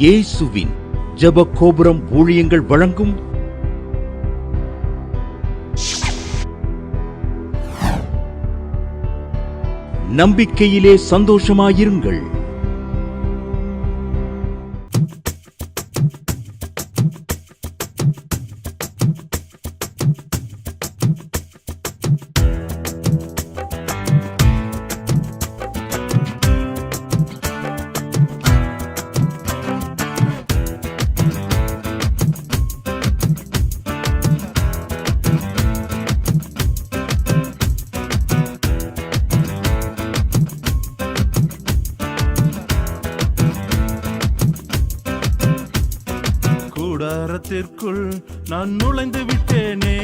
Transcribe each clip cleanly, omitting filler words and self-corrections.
இயேசுவின் ஜெப கோபுரம் ஊழியங்கள் வழங்கும் நம்பிக்கையிலே சந்தோஷமாயிருங்கள். கூடாரத்திற்குள் நான் நுழைந்து விட்டேனே,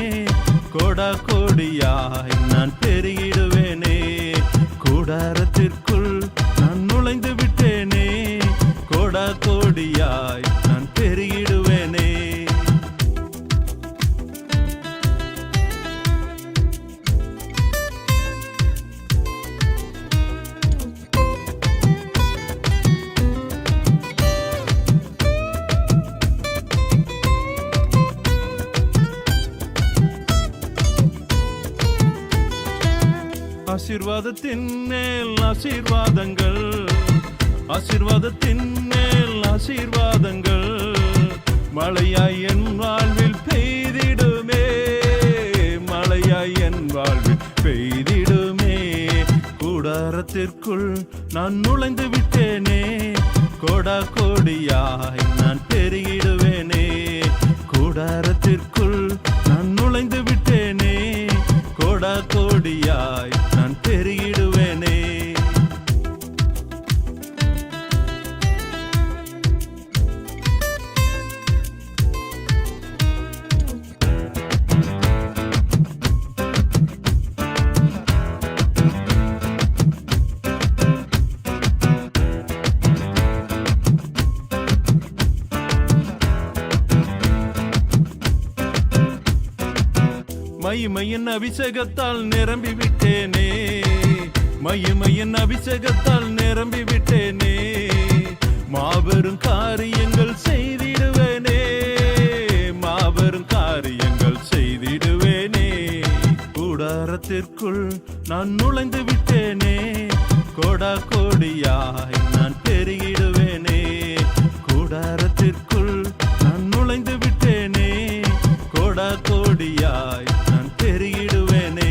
கோடா கோடியாய் நான் பெருகிடுவேனே. கூடாரத்திற்குள் நான் நுழைந்து விட்டேனே, கோடா கோடியாய் நான் பெருகிடுவேனே. ஆசீர்வாதத்தின் மேல் ஆசீர்வாதங்கள், ஆசீர்வாதத்தின் மேல் ஆசீர்வாதங்கள் மழையாய் என் வாழ்வில் பெய்திடுமே, மழையாய் என் வாழ்வில் பெய்திடுமே. கூடாரத்திற்குள் நான் நுழைந்து விட்டேனே, கோடா கோடியாய் நான் பெருகிடுவேனே. கூடாரத்திற்குள் நான் நுழைந்து விட்டேனே, கோடா கோடியாய் நான் பெருகிடுவேனே. மகிமையின் அபிஷேகத்தால் நிரம்பி விட்டேனே, மகிமையின் அபிஷேகத்தால் நிரம்பி விட்டேனே. மாபெரும் காரியங்கள் செய்திடுவேனே, மாபெரும் காரியங்கள் செய்திடுவேனே. கூடாரத்திற்குள் நான் நுழைந்து விட்டேனே, கோடா கோடியாய் நான் பெருகிடுவேனே. கூடாரத்திற்குள் நான் நுழைந்து விட்டேனே, கோடா கோடியாய் நான் பெருகிடுவேனே.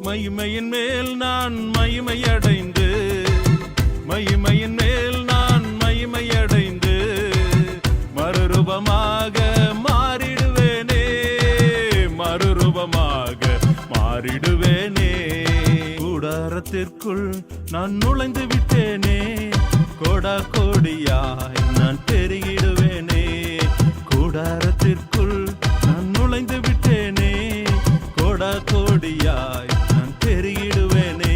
மகிமையின் மேல் நான் மகிமையடைந்து, மகிமையின் மேல் நான் மகிமையடைந்து மறுரூபமாக மாறிடுவேனே, மறுரூபமாக மாறிடுவேனே. கூடாரத்திற்குள் நான் நுழைந்து விட்டேனே, கோடா கோடியாய் நான் பெருகிடுவேனே. கூடாரத்திற்குள் நான் நுழைந்து விட்டேனே, கோடா கோடியாய் நான் பெருகிடுவேனே.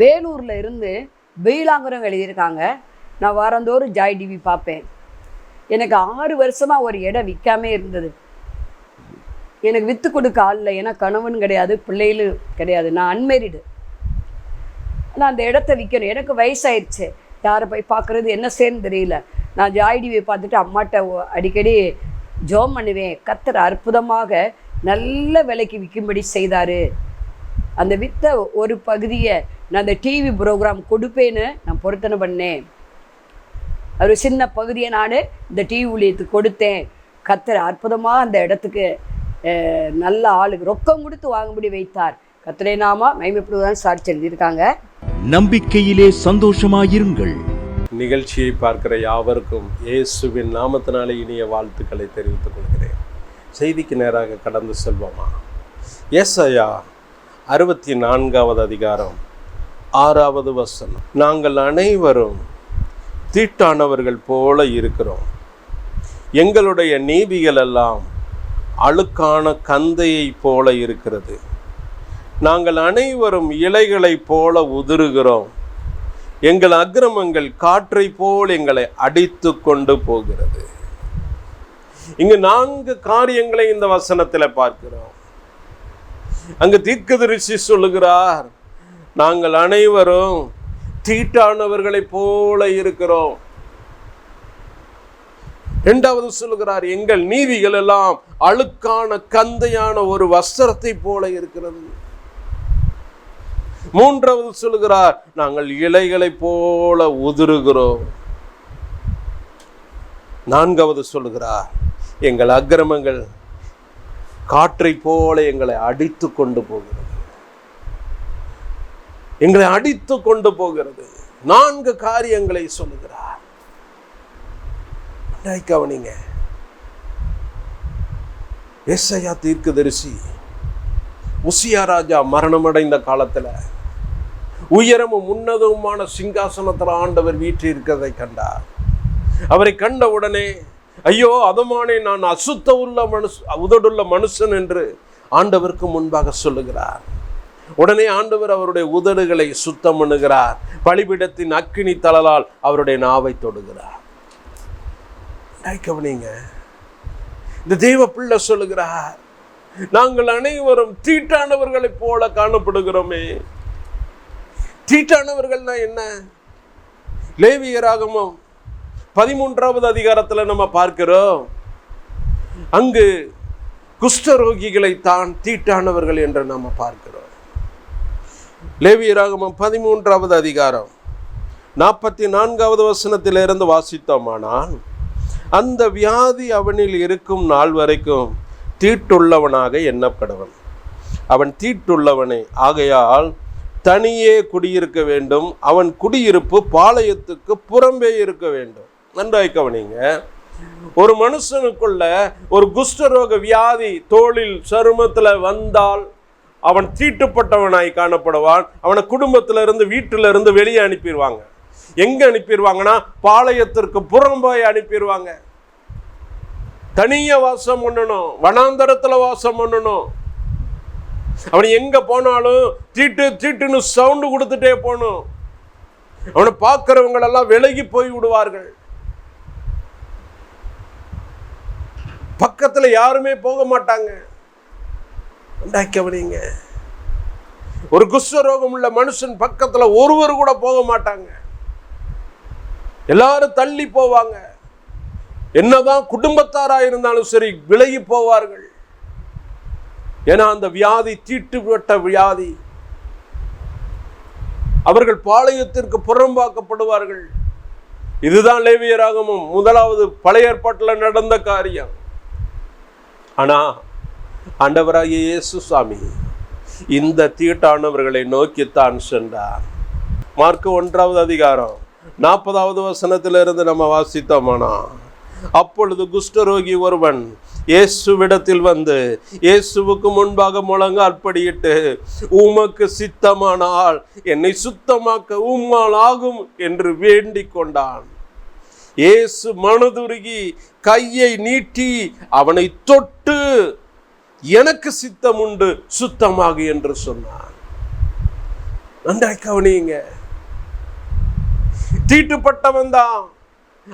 வேலூர்ல இருந்து பீலாங்குரம் எழுதியிருக்காங்க. நான் வாரந்தோறும் ஜாய் டிவி பார்ப்பேன். எனக்கு 6 வருஷமா ஒரு இடம் விற்காமே இருந்தது. எனக்கு விற்று கொடுக்க ஆள் இல்லை. ஏன்னா கணவன் கிடையாது, பிள்ளைகளும் கிடையாது. நான் அன்மேரிடு. நான் அந்த இடத்த விற்கணும். எனக்கு வயசாயிடுச்சு. யாரை போய் பார்க்குறது, என்ன செய்யணும்னு தெரியல. நான் ஜாய் டிவியை பார்த்துட்டு அம்மாட்ட அடிக்கடி ஜோம் பண்ணுவேன். கர்த்தர் அற்புதமாக நல்ல விலைக்கு விற்கும்படி செய்தார். அந்த விற்ற ஒரு பகுதியை நான் அந்த டிவி ப்ரோக்ராம் கொடுப்பேன்னு நான் பொருத்தனை பண்ணேன். ஒரு சின்ன பகுதியை நான் இந்த டிவி ஊழியத்துக்கு கொடுத்தேன். கர்த்தர் அற்புதமாக அந்த இடத்துக்கு நல்ல ஆளுக்கு ரொக்கம் கொடுத்து வாங்கும்படி வைத்தார். கர்த்தரே நாமா மகிமைப்படுவதான் சாட்சி எழுதியிருக்காங்க. நம்பிக்கையிலே சந்தோஷமாயிருங்கள். நிகழ்ச்சியை பார்க்கிற யாவருக்கும் இயேசுவின் நாமத்தினாலே இனிய வாழ்த்துக்களை தெரிவித்துக் கொள்கிறேன். செய்திக்கு நேராக கடந்து செல்வோமா? ஏசாயா 64வது அதிகாரம் 6வது வசனம். நாங்கள் அனைவரும் தீட்டானவர்கள் போல இருக்கிறோம், எங்களுடைய நீதிகள் எல்லாம் அழுக்கான கந்தையை போல இருக்கிறது, நாங்கள் அனைவரும் இலைகளை போல உதிருகிறோம், எங்கள் அக்கிரமங்கள் காற்றை போல் எங்களை அடித்து கொண்டு போகிறது. இங்கு 4 காரியங்களை இந்த வசனத்தில் பார்க்கிறோம். அங்கு தீர்க்கதரிசி சொல்லுகிறார், நாங்கள் அனைவரும் தீட்டானவர்களை போல இருக்கிறோம். 2வது சொல்லுகிறார், எங்கள் நீதிகள் எல்லாம் அழுக்கான கந்தையான ஒரு வஸ்திரத்தை போல இருக்கிறது. 3வது சொல்லுகிறார், நாங்கள் இலைகளை போல உதிருகிறோம். 4வது சொல்லுகிறார், எங்கள் அக்கிரமங்கள் காற்றை போல எங்களை அடித்து கொண்டு போகிறது, எங்களை அடித்து கொண்டு போகிறது. 4 காரியங்களை சொல்லுகிறார். கவனிங்க, ஏசாயா தீர்க்கதரிசி உசியா ராஜா மரணமடைந்த காலத்துல உயரமும் உன்னதமான சிங்காசனத்தில் ஆண்டவர் வீற்றிருக்கிறதை கண்டார். அவரை கண்ட உடனே, ஐயோ அதமானே, நான் அசுத்த உள்ள உதடுள்ள மனுஷன் என்று ஆண்டவருக்கு முன்பாக சொல்லுகிறார். உடனே ஆண்டவர் அவருடைய உதடுகளை சுத்தம் பண்ணுகிறார். பலிபீடத்தின் அக்கினி தழலால் அவருடைய நாவை தொடுகிறார். கவனிங்க, இந்த தேவ பிள்ளை சொல்லுகிறார், நாங்கள் அனைவரும் தீட்டானவர்களை போல காணப்படுகிறோமே. தீட்டானவர்கள்னா என்ன? லேவியராகமம் 13வது அதிகாரத்துல நம்ம பார்க்கிறோம், அங்கு குஷ்டரோகிகளை தான் தீட்டானவர்கள் என்று நம்ம பார்க்கிறோம். லேவியராகமம் 13வது அதிகாரம் 44வது வசனத்திலிருந்து வாசித்தோமானால், அந்த வியாதி அவனில் இருக்கும் நாள் வரைக்கும் தீட்டுள்ளவனாக எண்ணப்படுவன். அவன் தீட்டுள்ளவனே ஆகையால் தனியே குடியிருக்க வேண்டும். அவன் குடியிருப்பு பாளையத்துக்கு புறம்பே இருக்க வேண்டும். நன்றாய் கவனிங்க, ஒரு மனுஷனுக்குள்ள ஒரு குஷ்டரோக வியாதி தோளில் சருமத்தில் வந்தால் அவன் தீட்டுப்பட்டவனாய் காணப்படுவான். அவனை குடும்பத்திலிருந்து வீட்டிலிருந்து வெளியே அனுப்பிடுவாங்க. எங்க அனுப்பிடுவாங்கன்னா பாளையத்திற்கு புறம்பாய் அனுப்பிடுவாங்க. தனிய வாசம் பண்ணணும், வனாந்தரத்துல வாசம் பண்ணணும். அவன் எங்க போனாலும் தீட்டு தீட்டுன்னு சவுண்டு கொடுத்துட்டே போகணும். அவனை பார்க்கிறவங்க எல்லாம் விலகி போய் விடுவார்கள். பக்கத்துல யாருமே போக மாட்டாங்க. கவனிங்க, ஒரு குஷ்டரோகம் உள்ள மனுஷன் பக்கத்துல ஒருவர் கூட போக மாட்டாங்க. எல்லாரும் தள்ளி போவாங்க. என்னதான் குடும்பத்தாரா இருந்தாலும் சரி விலகி போவார்கள். ஏன்னா அந்த வியாதி தீட்டுப்பட்ட வியாதி. அவர்கள் பாளையத்திற்கு புறம்பாக்கப்படுவார்கள். இதுதான் லேவியராகமம் 1வது பழைய ஏற்பாட்டில் நடந்த காரியம். ஆனா ஆண்டவராகிய இயேசு சுவாமி இந்த தீட்டானவர்களை நோக்கித்தான் சென்றார். மார்க் 1வது அதிகாரம் 40வது வசனத்திலிருந்து நம்ம வாசித்தோமானா, அப்பொழுது குஷ்டரோகி ஒருவன் இயேசுவிடத்தில் வந்து இயேசுவுக்கு முன்பாக முழங்காற்படியிட்டு, உமக்கு சித்தமானால் என்னை சுத்தமாக்க உம்மால் ஆகும் என்று வேண்டிக் கொண்டான். இயேசு மனதுருகி கையை நீட்டி அவனை தொட்டு, எனக்கு சித்தம் உண்டு, சுத்தமாகு என்று சொன்னான். நன்றாய் கவனியுங்க, தீட்டுப்பட்டவன் தான்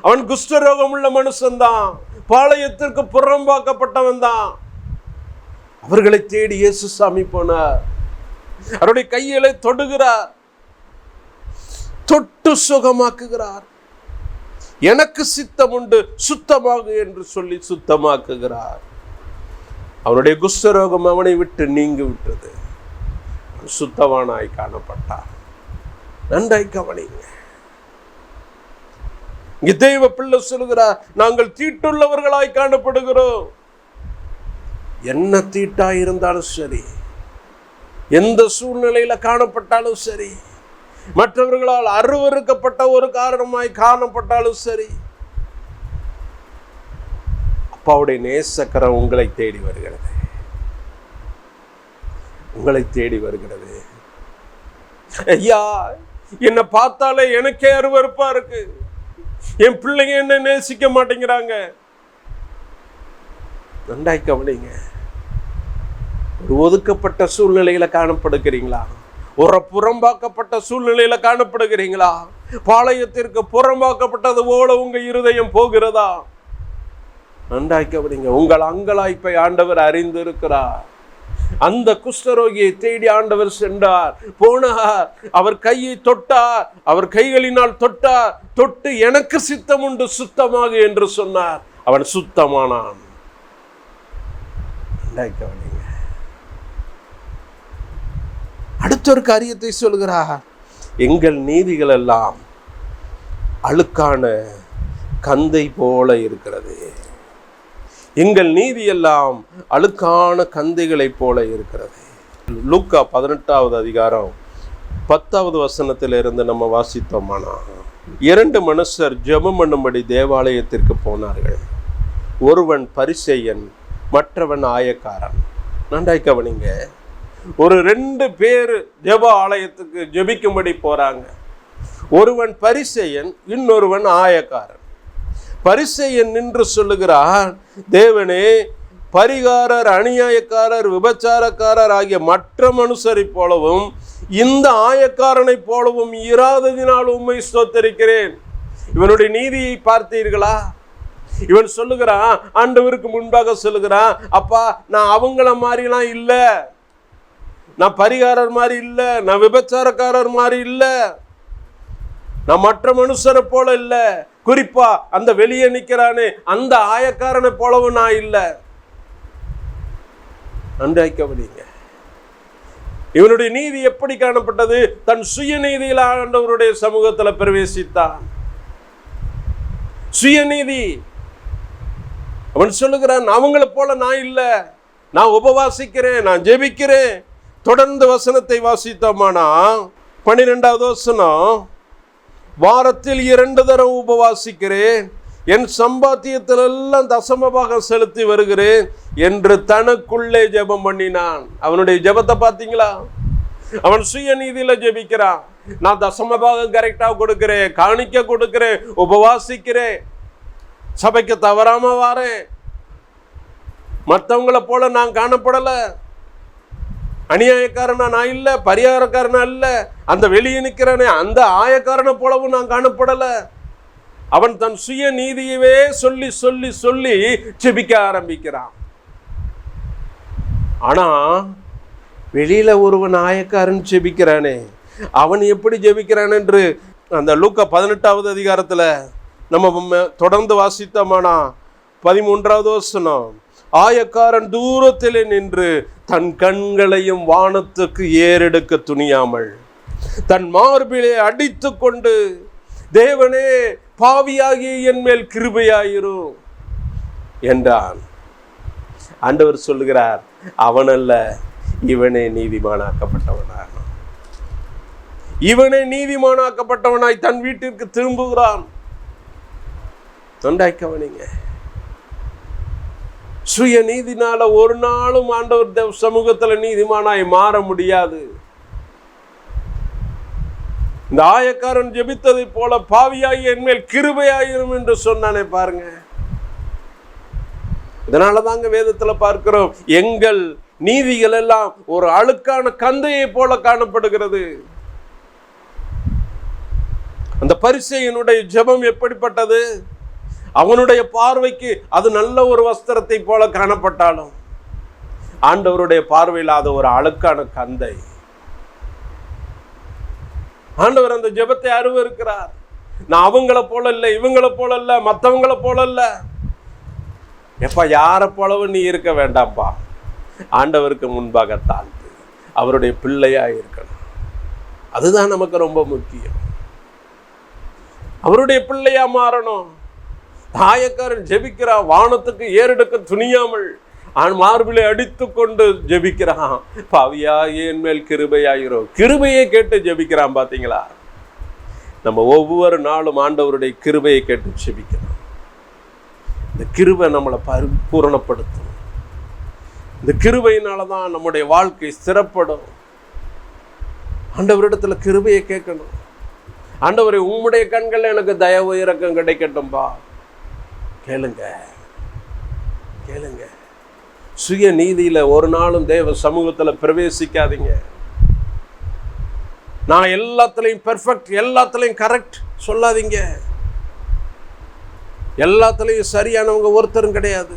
அவன், குஷ்டரோகம் உள்ள மனுஷன் தான், பாளையத்திற்கு புறம்பாக்கப்பட்டவன் தான். அவர்களை தேடி இயேசு சாமி போனார். அவருடைய கையிலே தொடுகிறார், தொட்டு சுகமாக்குகிறார். எனக்கு சித்தம் உண்டு, சுத்தமாகு என்று சொல்லி சுத்தமாக்குகிறார். அவனுடைய குஷ்டரோகம் அவனை விட்டு நீங்கி விட்டது. சுத்தவானாய் காணப்பட்டார். நன்றாய் கவனிங்க, தெய்வ பிள்ளை சொல்லுகிறார், நாங்கள் தீட்டுள்ளவர்களாய் காணப்படுகிறோம். என்ன தீட்டாய் இருந்தாலும் சரி, எந்த சூழ்நிலையில காணப்பட்டாலும் சரி, மற்றவர்களால் அருவருக்கப்பட்ட ஒரு காரணமாய் காணப்பட்டாலும் சரி, அப்பாவுடைய நேசக்கரம் உங்களை தேடி வருகிறது, உங்களை தேடி வருகிறது. ஐயா, என்னை பார்த்தாலே எனக்கே அருவருப்பா இருக்கு, என் பிள்ளைங்க என்ன நேசிக்க மாட்டேங்கிறாங்க. நன்றாய் கவனிங்க, ஒரு ஒதுக்கப்பட்ட சூழ்நிலையில காணப்படுகிறீங்களா? ஒரு புறம்பாக்கப்பட்ட சூழ்நிலையில காணப்படுகிறீங்களா? பாளையத்திற்கு புறம்பாக்கப்பட்டது போல உங்க இருதயம் போகிறதா? நன்றாய் கவனிங்க. உங்கள் அங்கலாய்ப்பை ஆண்டவர் அறிந்திருக்கிறார். அந்த குஷ்டரோகியை தேடி ஆண்டவர் சென்றார், போனார், அவர் கையை தொட்டார், அவர் கைகளினால் தொட்டார், தொட்டு எனக்கு சித்தம் உண்டு சுத்தமாக என்று சொன்னார். அவன் சுத்தமானான். அடுத்த ஒரு காரியத்தை சொல்கிறார், எங்கள் நீதிகள் எல்லாம் அழுக்கான கந்தை போல இருக்கிறது. எங்கள் நீதி எல்லாம் அழுக்கான கந்தைகளை போல இருக்கிறது. லூக்கா 18வது அதிகாரம் 10வது வசனத்திலிருந்து நம்ம வாசித்தோமானா, 2 மனுஷர் ஜெபம் பண்ணும்படி தேவாலயத்திற்கு போனார்கள். ஒருவன் பரிசேயன், மற்றவன் ஆயக்காரன். நன்றாய் கவனிங்க. ஒரு 2 பேர் ஜெப ஆலயத்துக்கு ஜெபிக்கும்படி போறாங்க. ஒருவன் பரிசேயன், இன்னொருவன் ஆயக்காரன். பரிசேயன் நின்று சொல்லுகிறான், தேவனே, பரிகாரர், அநியாயக்காரர், விபச்சாரக்காரர் ஆகிய மற்ற மனுஷரை போலவும் இந்த ஆயக்காரனை போலவும் இராததினால் உம்மை ஸ்தோத்தரிக்கிறேன். இவனுடைய நீதியை பார்த்தீர்களா? இவன் சொல்லுகிறான், ஆண்டவருக்கு முன்பாக சொல்லுகிறான், அப்பா, நான் அவங்கள மாதிரிலாம் இல்லை, நான் பரிகாரர் மாதிரி இல்லை, நான் விபச்சாரக்காரர் மாதிரி இல்லை, நான் மற்ற மனுஷரை போல இல்லை, குறிப்பா அந்த வெளியே நிற்கிறானே அந்த ஆயக்காரனை போலவும் நான் இல்லை. நன்றாய்க்கவனிங்க. இவனுடைய நீதி எப்படி காணப்பட்டது? தன் சுயநீதியில் ஆண்டவருடைய சமூகத்தில் பிரவேசித்தான். சுயநீதி. அவன் சொல்லுகிறான், அவங்களை போல நான் இல்லை, நான் உபவாசிக்கிறேன், நான் ஜெபிக்கிறேன். தொடர்ந்து வசனத்தை வாசித்தோமானா 12வது வசனம், வாரத்தில் 2 தரம் உபவாசிக்கிறேன், என் சம்பாத்தியத்திலெல்லாம் தசமபாகம் செலுத்தி வருகிறேன் என்று தனக்குள்ளே ஜெபம் பண்ணினான். அவனுடைய ஜெபத்தை பார்த்தீங்களா? அவன் சுயநீதியில ஜெபிக்கிறான். நான் தசமபாகம் கரெக்டா கொடுக்கிறேன், காணிக்க கொடுக்கிறேன், உபவாசிக்கிறேன், சபைக்கு தவறாம வாரேன், மற்றவங்களை போல நான் காணப்படல, அநியாயக்காரனா நான் இல்லை, பரிகாரக்காரனா இல்லை, அந்த வெளியே நிற்கிறானே அந்த ஆயக்காரனை போலவும் நான் காணப்படல. அவன் தன் சுய நீதியவே சொல்லி சொல்லி சொல்லி ஜெபிக்க ஆரம்பிக்கிறான். ஆனா வெளியில ஒருவன் ஆயக்காரன் ஜெபிக்கிறானே, அவன் எப்படி ஜெபிக்கிறான் என்று அந்த லூக்கா 18வது அதிகாரத்துல நம்ம தொடர்ந்து வாசித்தோமானா 13வது வசனம், ஆயக்காரன் தூரத்திலே நின்று தன் கண்களையும் வானத்துக்கு ஏறெடுக்க துணியாமல் தன் மார்பிலே அடித்து கொண்டு, தேவனே, பாவியாகி என் மேல் கிருபையாயிரும் என்றான். ஆண்டவர் சொல்லுகிறார், அவனல்ல, இவனே நீதிமானாக்கப்பட்டவனாக, இவனே நீதிமானாக்கப்பட்டவனாய் தன் வீட்டிற்கு திரும்புகிறான். தொண்டாய்க்கவனிங்க. சுய நீதினால ஒரு நாளும் ஆண்டவர் சமூகத்துல நீதிமானாய் மாற முடியாது. இந்த ஆயக்காரன் ஜெபித்ததை போல பாவியாகி என்மேல் கிருபையாயிரும் என்று சொன்னானே பாருங்க. இதனாலதாங்க வேதத்துல பார்க்கிறோம், எங்கள் நீதிகள் எல்லாம் ஒரு அழுக்கான கந்தையை போல காணப்படுகிறது. அந்த பரிசேயனுடைய ஜெபம் எப்படிப்பட்டது? அவனுடைய பார்வைக்கு அது நல்ல ஒரு வஸ்திரத்தை போல காணப்பட்டாலும் ஆண்டவருடைய பார்வையில் அது ஒரு அழுக்கான கந்தை. ஆண்டவர் அந்த ஜெபத்தை அருவருக்கிறார். நான் அவங்கள போல இல்லை, இவங்கள போல இல்லை, மற்றவங்கள போல இல்லை. எப்பா, யாரை போலவும் நீ இருக்க வேண்டாம்ப்பா. ஆண்டவருக்கு முன்பாக தாழ்த்து அவருடைய பிள்ளையா இருக்கணும். அதுதான் நமக்கு ரொம்ப முக்கியம். அவருடைய பிள்ளையா மாறணும். ஆயக்காரன் ஜெபிக்கிறான், வானத்துக்கு ஏறெடுக்க துணியாமல் மார்பிலை அடித்து கொண்டு ஜெபிக்கிறான், பாவியா என் மேல் கிருபையாயிரும். கிருபையை கேட்டு ஜெபிக்கிறான். பார்த்தீங்களா? நம்ம ஒவ்வொரு நாளும் ஆண்டவருடைய கிருபையை கேட்டு ஜெபிக்கணும். இந்த கிருபை நம்மளை பூரணப்படுத்தும். இந்த கிருபையினால தான் நம்முடைய வாழ்க்கை ஸ்திரப்படும். ஆண்டவரிடத்துல கிருபையை கேட்கணும். ஆண்டவரை, உம்முடைய கண்கள் எனக்கு தயவு இரக்கம் கிடைக்கட்டும்பா. கேளுங்க, கேளுங்க. சுய நீதியில ஒரு நாளும் தேவ சமூகத்துல பிரவேசிக்காதீங்க. நான் எல்லாத்துலயும் பெர்ஃபெக்ட், எல்லாத்துலயும் கரெக்ட் சொல்லாதீங்க. எல்லாத்துலயும் சரியானவங்க ஒருத்தரும் கிடையாது.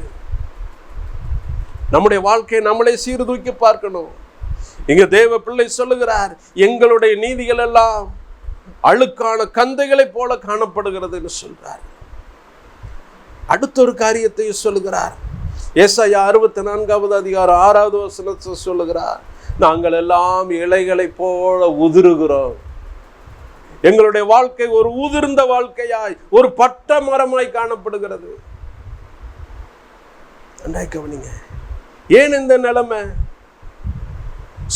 நம்முடைய வாழ்க்கையை நம்மளே சீர்தூக்கி பார்க்கணும். இங்க தேவ பிள்ளை சொல்லுகிறார், எங்களுடைய நீதிகள் எல்லாம் அழுக்கான கந்தைகளை போல காணப்படுகிறது சொல்றார். அடுத்த ஒரு காரியத்தையும் சொல்லுகிறார். ஏசாயா 64வது அதிகாரம் 6வது வசனத்தை சொல்லுகிறார், நாங்கள் எல்லாம் இலைகளை போல உதிருகிறோம். எங்களுடைய வாழ்க்கை ஒரு உதிர்ந்த வாழ்க்கையாய், ஒரு பட்ட மரமாய் காணப்படுகிறது. கவனிங்க, ஏன் இந்த நிலைமை?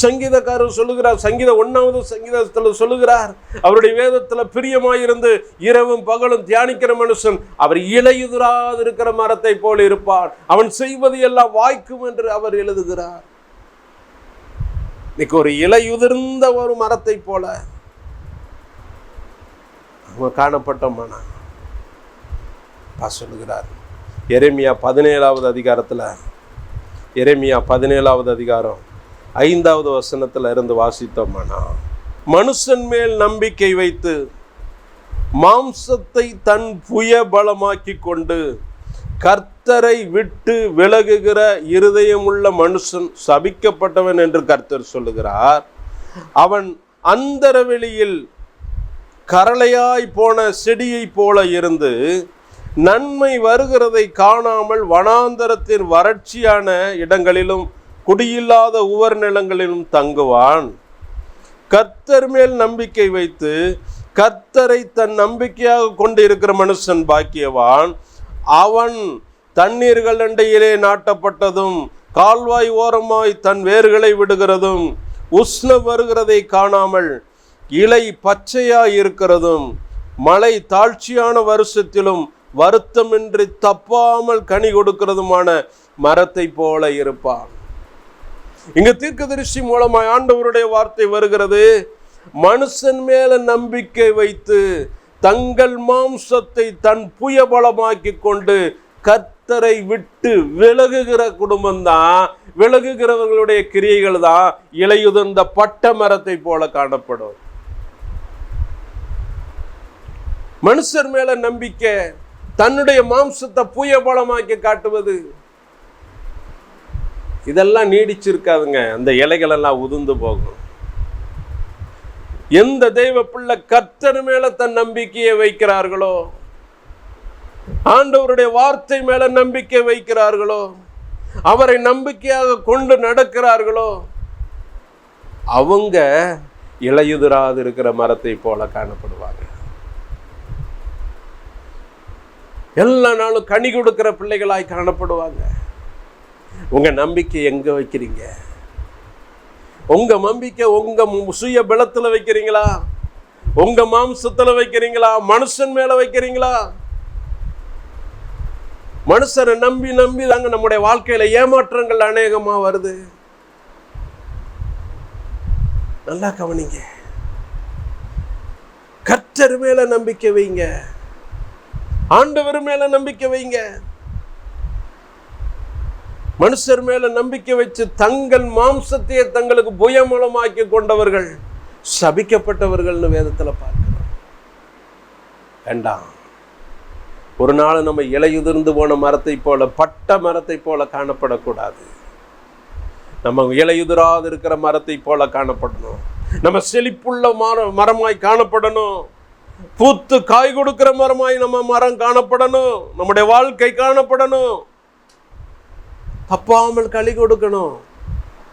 சங்கீதக்காரர் சொல்லுகிறார், சங்கீதம் 1வது சங்கீதத்துல சொல்லுகிறார், அவருடைய வேதத்துல பிரியமாயிருந்து இரவும் பகலும் தியானிக்கிற மனுஷன் அவர் இலையுதிராது இருக்கிற மரத்தை போல இருப்பார், அவன் செய்வது எல்லாம் வாய்க்கும் என்று அவர் எழுதுகிறார். இன்னைக்கு ஒரு இலையுதிர்ந்த ஒரு மரத்தை போல அவன் காணப்பட்டோம்னா சொல்லுகிறார். எரேமியா 17வது அதிகாரத்துல, எரேமியா 17வது அதிகாரம் 5வது வசனத்துல இருந்து வாசித்தோம்னா, மனுஷன் மேல் நம்பிக்கை வைத்து மாம்சத்தை தன் புய பலமாக்கி கொண்டு கர்த்தரை விட்டு விலகுகிற இருதயம் உள்ள மனுஷன் சபிக்கப்பட்டவன் என்று கர்த்தர் சொல்லுகிறார். அவன் அந்தரவெளியில் கரளையாய் போன செடியை போல இருந்து நன்மை வருகிறதை காணாமல் வனாந்தரத்தின் வறட்சியான இடங்களிலும் குடியில்லாத உவர் நிலங்களிலும் தங்குவான். கர்த்தர் மேல் நம்பிக்கை வைத்து கர்த்தரை தன் நம்பிக்கையாக கொண்டு இருக்கிற மனுஷன் பாக்கியவான். அவன் தண்ணீர்கள் அண்டையிலே நாட்டப்பட்டதும் கால்வாய் ஓரமாய் தன் வேர்களை விடுகிறதும் உஷ்ணம் வருகிறதை காணாமல் இலை பச்சையாய் இருக்கிறதும் மழை தாழ்ச்சியான வருஷத்திலும் வருத்தமின்றி தப்பாமல் கனி கொடுக்கிறதுமான மரத்தை போல இருப்பான். இங்க தீர்க்கதரிசி மூலமாய் ஆண்டவருடைய வார்த்தை வருகிறது. மனுஷன் மேல நம்பிக்கை வைத்து தங்கள் மாம்சத்தை தன் புயபலமாக்கி கொண்டு கர்த்தரை விட்டு விலகுகிற குடும்பம் தான், விலகுகிறவர்களுடைய கிரியைகள் தான் இலையுதிர்ந்த பட்ட மரத்தை போல காணப்படும். மனுஷர் மேல நம்பிக்கை, தன்னுடைய மாம்சத்தை புயபலமாக்கி காட்டுவது, இதெல்லாம் நீடிச்சிருக்காதுங்க. அந்த இலைகள் எல்லாம் உதிர்ந்து போகும். எந்த தெய்வ பிள்ளை கர்த்தர் மேல தன் நம்பிக்கையை வைக்கிறார்களோ, ஆண்டவருடைய வார்த்தை மேல நம்பிக்கை வைக்கிறார்களோ, அவரை நம்பிக்கையாக கொண்டு நடக்கிறார்களோ, அவங்க இலையுதிராது இருக்கிற மரத்தை போல காணப்படுவாங்க. எல்லா நாளும் கனி கொடுக்கிற பிள்ளைகளாய் காணப்படுவாங்க. உங்க நம்பிக்கை எங்க வைக்கிறீங்க? உங்க நம்பிக்கை உங்க சுய பலத்துல வைக்கிறீங்களா? உங்க மாம்சத்துல வைக்கிறீங்களா? மனுஷன் மேல வைக்கிறீங்களா? மனுஷரை நம்பி நம்பி தாங்க நம்முடைய வாழ்க்கையில ஏமாற்றங்கள் அநேகமா வருது. நல்லா கவனிங்க. கர்த்தர் மேல நம்பிக்கை வைங்க, ஆண்டவர் மேல நம்பிக்கை வைங்க. மனுஷர் மேல நம்பிக்கை வச்சு தங்கள் மாம்சத்தையே தங்களுக்கு புயமூலமாக்கி கொண்டவர்கள் சபிக்கப்பட்டவர்கள்னு வேதத்துல பார்க்கிறோம். வேண்டாம். ஒரு நாள் நம்ம இலையுதிர்ந்து போன மரத்தை போல, பட்ட மரத்தை போல காணப்படக்கூடாது. நம்ம இலையுதிராது இருக்கிற மரத்தை போல காணப்படணும். நம்ம செழிப்புள்ள மரமாய் காணப்படணும். பூத்து காய் கொடுக்கிற மரமாய் நம்ம மரம் காணப்படணும். நம்முடைய வாழ்க்கை காணப்படணும். தப்பாமல் களி கொடுக்கணும்.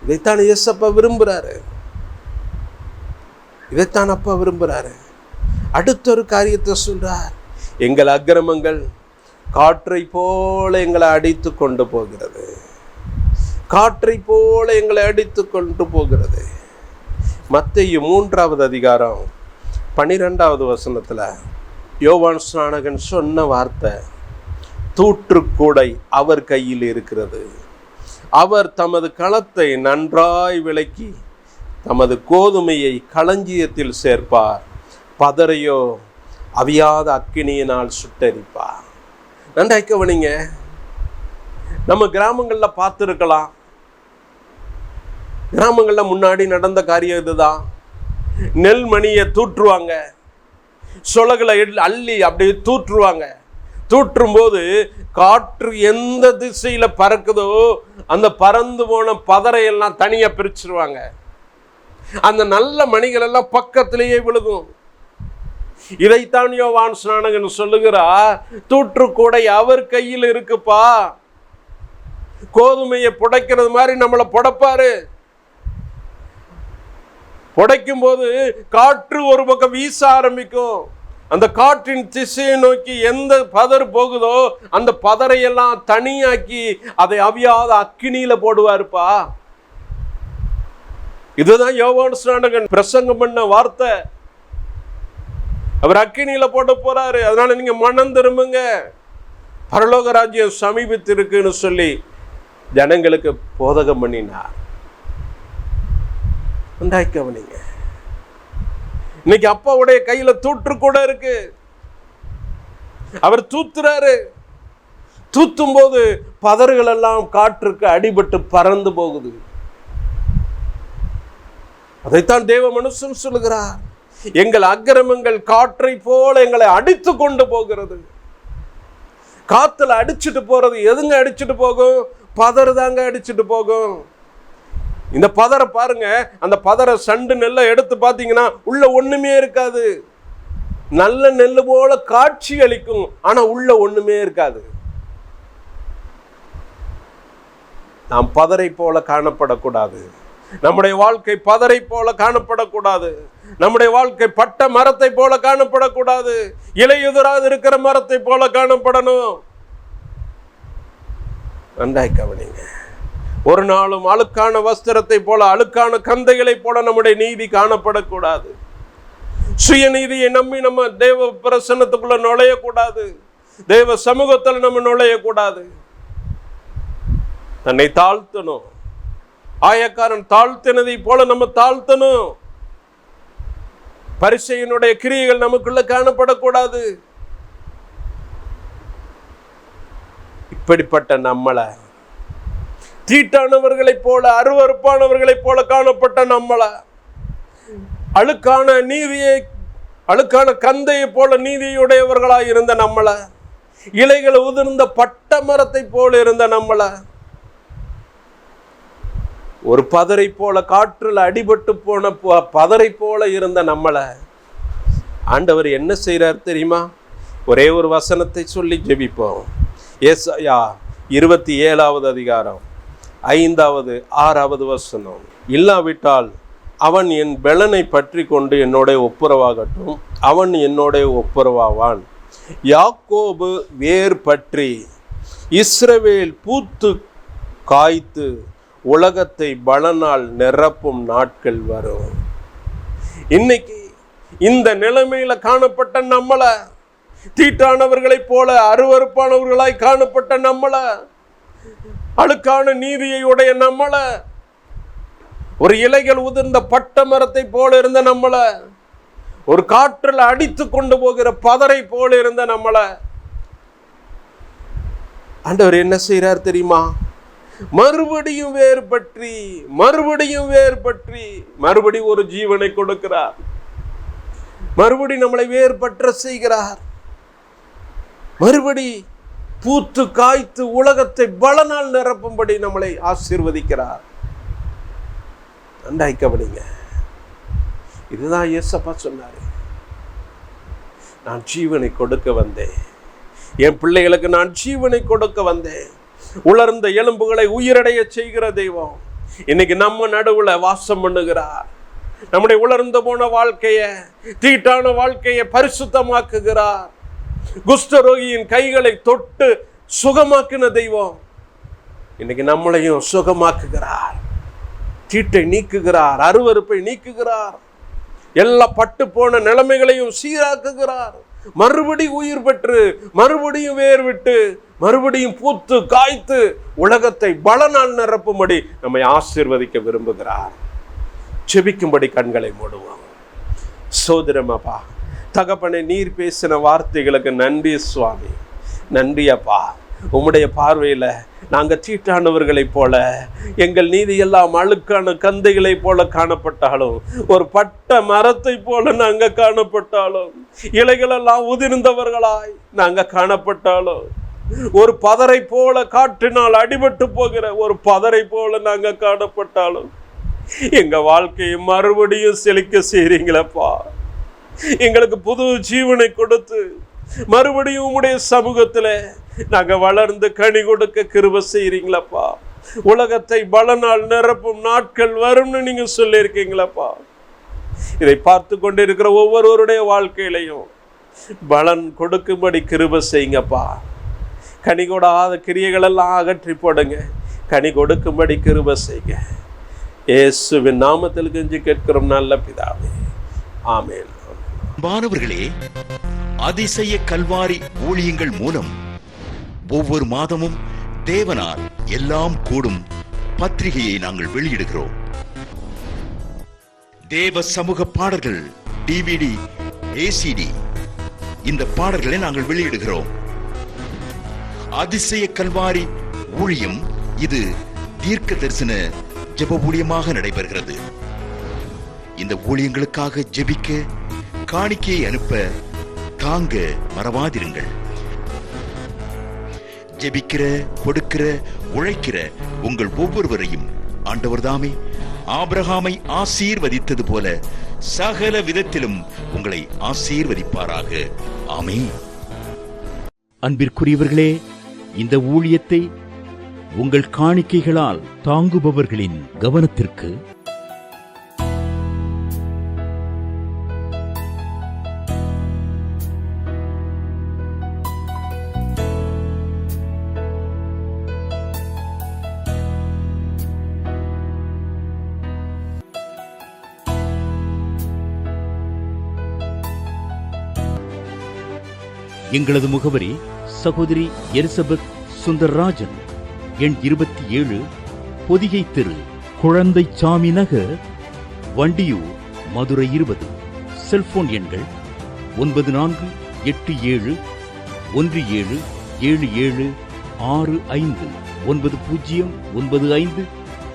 இதைத்தான் இயேசப்பா விரும்புறாரு. இதைத்தான் அப்பா விரும்புறாரு. அடுத்த ஒரு காரியத்தை சொல்றார். எங்கள் அக்கிரமங்கள் காற்றை போல எங்களை அடித்து கொண்டு போகிறது. காற்றை போல எங்களை அடித்து கொண்டு போகிறது. மத்தேயு 3வது அதிகாரம் 12வது வசனத்துல யோவான் ஸ்நானகன் சொன்ன வார்த்தை, தூற்றுக்கூடை அவர் கையில் இருக்கிறது. அவர் தமது களத்தை நன்றாய் விளக்கி தமது கோதுமையை களஞ்சியத்தில் சேர்ப்பார், பதரையோ அவியாத அக்கினியினால் சுட்டரிப்பார். நன்றாய் கவனிங்க. நம்ம கிராமங்கள்ல பார்த்துருக்கலாம். கிராமங்கள்ல முன்னாடி நடந்த காரியம் இதுதான். நெல்மணியை தூற்றுவாங்க, சொலகளை அள்ளி அப்படியே தூற்றுவாங்க. தூற்றும் போது காற்று எந்த திசையில பறக்குதோ அந்த பறந்து போன பதரையெல்லாம் தனியா பிரிச்சிருவாங்க. அந்த நல்ல மணிகள் எல்லாம் பக்கத்திலேயே விழுகும். இதைத்தான் யோவான் ஸ்நானகன் சொல்லுகிறார், தூற்று கூடை அவர் கையில் இருக்குப்பா. கோதுமையை புடைக்கிறது மாதிரி நம்மளை புடைப்பாரு. புடைக்கும் போது காற்று ஒரு பக்கம் வீச ஆரம்பிக்கும். அந்த காற்றின் திசையை நோக்கி எந்த பதர் போகுதோ அந்த பதரையெல்லாம் தனியாக்கி அதை அவியாத அக்கினியில போடுவாருப்பா. இதுதான் யோவான் ஸ்நானகன் பிரசங்கம் பண்ண வார்த்தை. அவர் அக்கினியில போட போறாரு. அதனால நீங்க மனம் திரும்புங்க, பரலோக ராஜ்யம் சமீபத்திருக்குன்னு சொல்லி ஜனங்களுக்கு போதகம் பண்ணினார். கவனிங்க, இன்னைக்கு அப்பாவுடைய கையில தூற்று கூட இருக்கு. அவர் தூத்துறாரு. தூத்தும் போது பதறுகள் எல்லாம் காற்றுக்கு அடிபட்டு பறந்து போகுது. அதைத்தான் தேவ மனுஷன் சொல்லுகிறார், எங்கள் அக்கிரமங்கள் காற்றை போல எங்களை அடித்து கொண்டு போகிறது. காத்துல அடிச்சுட்டு போறது எதுங்க அடிச்சுட்டு போகும்? பதறு தாங்க அடிச்சுட்டு போகும். இந்த பதரை பாருங்க, அந்த பதரை சண்டு நெல்லை எடுத்து பார்த்தீங்கன்னா உள்ள ஒண்ணுமே இருக்காது. நல்ல நெல் போல காட்சி அளிக்கும், ஆனா உள்ள ஒண்ணுமே இருக்காது. நாம் பதரை போல காணப்படக்கூடாது. நம்முடைய வாழ்க்கை பதரை போல காணப்படக்கூடாது. நம்முடைய வாழ்க்கை பட்ட மரத்தை போல காணப்படக்கூடாது. இலையுதிராது இருக்கிற மரத்தை போல காணப்படணும். நன்றாய் கவனிங்க. ஒரு நாளும் அழுக்கான வஸ்திரத்தை போல, அழுக்கான கந்தைகளை போல நம்முடைய நீதி காணப்படக்கூடாது. சுயநீதியை நம்பி நம்ம தேவ பிரசன்னத்துக்குள்ள நுழையக்கூடாது. தேவ சமூகத்தில் நம்ம நுழையக்கூடாது. தன்னை தாழ்த்தணும். ஆயக்காரன் தாழ்த்தினதை போல நம்ம தாழ்த்தணும். பரிசையினுடைய கிரியைகள் நமக்குள்ள காணப்படக்கூடாது. இப்படிப்பட்ட நம்மளை தீட்டானவர்களை போல, அருவருப்பானவர்களை போல காணப்பட்ட நம்மளை, அழுக்கான நீதியை, அழுக்கான கந்தையை போல நீதியுடையவர்களாய் இருந்த நம்மளை, இலைகள் உதிர்ந்த பட்ட மரத்தை போல இருந்த நம்மளை, ஒரு பதரை போல காற்றில் அடிபட்டு போன பதரை போல இருந்த நம்மளை ஆண்டவர் என்ன செய்யறார் தெரியுமா? ஒரே ஒரு வசனத்தை சொல்லி ஜெபிப்போம். ஏசாயா 27வது அதிகாரம் 5வது 6வது வசனம். இல்லாவிட்டால் அவன் என் பெலனை பற்றி கொண்டு என்னோட ஒப்புரவாகட்டும், அவன் என்னோட ஒப்புரவாவான். யாக்கோபு வேர் பற்றி, இஸ்ரவேல் பூத்து காய்த்து உலகத்தை பலனால் நிரப்பும் நாட்கள் வரும். இன்னைக்கு இந்த நிலைமையில காணப்பட்ட நம்மள, தீட்டானவர்களைப் போல அருவருப்பானவர்களாய் காணப்பட்ட நம்மள, அழுக்கான நீதியை உடைய நம்மள, ஒரு இலைகள் உதிர்ந்த பட்ட மரத்தை போல இருந்த நம்மள, ஒரு காற்றில் அடித்து கொண்டு போகிற பதரை போல இருந்த நம்மள ஆண்டவர் என்ன செய்யறார் தெரியுமா? மறுபடியும் வேறு பற்றி, மறுபடியும் வேறு பற்றி, மறுபடி ஒரு ஜீவனை கொடுக்கிறார். மறுபடி நம்மளை வேறுபற்ற செய்கிறார். மறுபடி பூத்து காய்த்து உலகத்தை பலனால் நிரப்பும்படி நம்மளை ஆசீர்வதிக்கிறார். நன்றாய் கவனிங்க. இதுதான் இயேசப்பா சொன்னாரு, நான் ஜீவனை கொடுக்க வந்தேன், என் பிள்ளைகளுக்கு நான் ஜீவனை கொடுக்க வந்தேன். உலர்ந்த எலும்புகளை உயிரடைய செய்கிற தெய்வம் இன்னைக்கு நம்ம நடுவுல வாசம் பண்ணுகிறார். நம்முடைய உலர்ந்து போன வாழ்க்கைய, தீட்டான வாழ்க்கையை பரிசுத்தமாக்குகிறார். குஷ்டரோகியின் கைகளை தொட்டு சுகமாக்கின தெய்வம் இன்னைக்கு நம்மளையும் சுகமாக்குகிறார். தீட்டை நீக்குகிறார், அருவருப்பை நீக்குகிறார், எல்லா பட்டு போன நிலைமைகளையும் சீராக்குகிறார். மறுபடி உயிர் பெற்று, மறுபடியும் வேர் விட்டு, மறுபடியும் பூத்து காய்த்து உலகத்தை பலனால் நிரப்பும்படி நம்மை ஆசீர்வதிக்க விரும்புகிறார். செபிக்கும்படி கண்களை மூடுவோம். சோதரமாப்பா, தகப்பனை நீர் பேசின வார்த்தைகளுக்கு நன்றி சுவாமி. நன்றி அப்பா. உம்முடைய பார்வையில நாங்க தீட்டானவர்களைப் போல, எங்கள் நீதி எல்லாம் அழுக்கான கந்தைகளைப் போல காணப்பட்டாலும், ஒரு பட்ட மரத்தை போல நாங்க காணப்பட்டாலும், இலைகளெல்லாம் உதிர்ந்தவர்களாய் நாங்க காணப்பட்டாலும், ஒரு பதரை போல காற்றினால் அடிபட்டு போகிற ஒரு பதரை போல நாங்க காணப்பட்டாலும், எங்க வாழ்க்கையை மறுபடியும் செழிக்க செய்றீங்களப்பா. எங்களுக்கு புது ஜீவனை கொடுத்து மறுபடியும் உம்முடைய சமூகத்துல நாங்க வளர்ந்து கனி கொடுக்க கிருபை செய்றீங்களப்பா. உலகத்தை பலனால் நிரப்பும் நாட்கள் வரும்னு நீங்க சொல்லியிருக்கீங்களப்பா. இதை பார்த்து கொண்டிருக்கிற ஒவ்வொருவருடைய வாழ்க்கையிலையும் பலன் கொடுக்கும்படி கிருபை செய்யுங்கப்பா. கனி கொடாத கிரியைகள் எல்லாம் அகற்றி போடுங்க. கனி கொடுக்கும்படி கிருபை செய்யுங்க. இயேசுவின் நாமத்தில் கெஞ்சி கேட்கிறோம் நல்ல பிதாவே, ஆமென். மாணவர்களே, அதிசய கல்வாரி ஊழியங்கள் மூலம் ஒவ்வொரு மாதமும் தேவனால் எல்லாம் கூடும் பத்திரிகையை நாங்கள் வெளியிடுகிறோம். தேவ சமூக பாடல்கள் DVD, ACD இந்த பாடல்களை நாங்கள் வெளியிடுகிறோம். அதிசய கல்வாரி ஊழியம் இது தீர்க்க தரிசன ஜெப ஊழியமாக நடைபெறுகிறது. இந்த ஊழியங்களுக்காக ஜெபிக்க, காணிக்கையை அனுப்ப தாங்க மறவாதிருங்கள். ஜெபிக்கிற, கொடுக்கிற, உழைக்கிற உங்கள் ஒவ்வொருவரையும் ஆண்டவர் தாமே ஆபிரகாமை ஆசீர்வதித்தது போல சகல விதத்திலும் உங்களை ஆசீர்வதிப்பாராக. ஆமென். அன்பிற்குரியவர்களே, இந்த ஊழியத்தை உங்கள் காணிக்கைகளால் தாங்குபவர்களின் கவனத்திற்கு எங்களது முகவரி சகோதரி எலிசபெத் சுந்தர்ராஜன், எண் 27, பொதிகை தெரு, குழந்தை சாமி நகர், வண்டியூர், மதுரை 20. செல்போன் எண்கள் 9487177765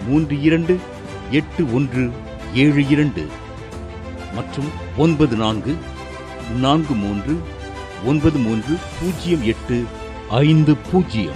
9095328172 மற்றும் 9443930850.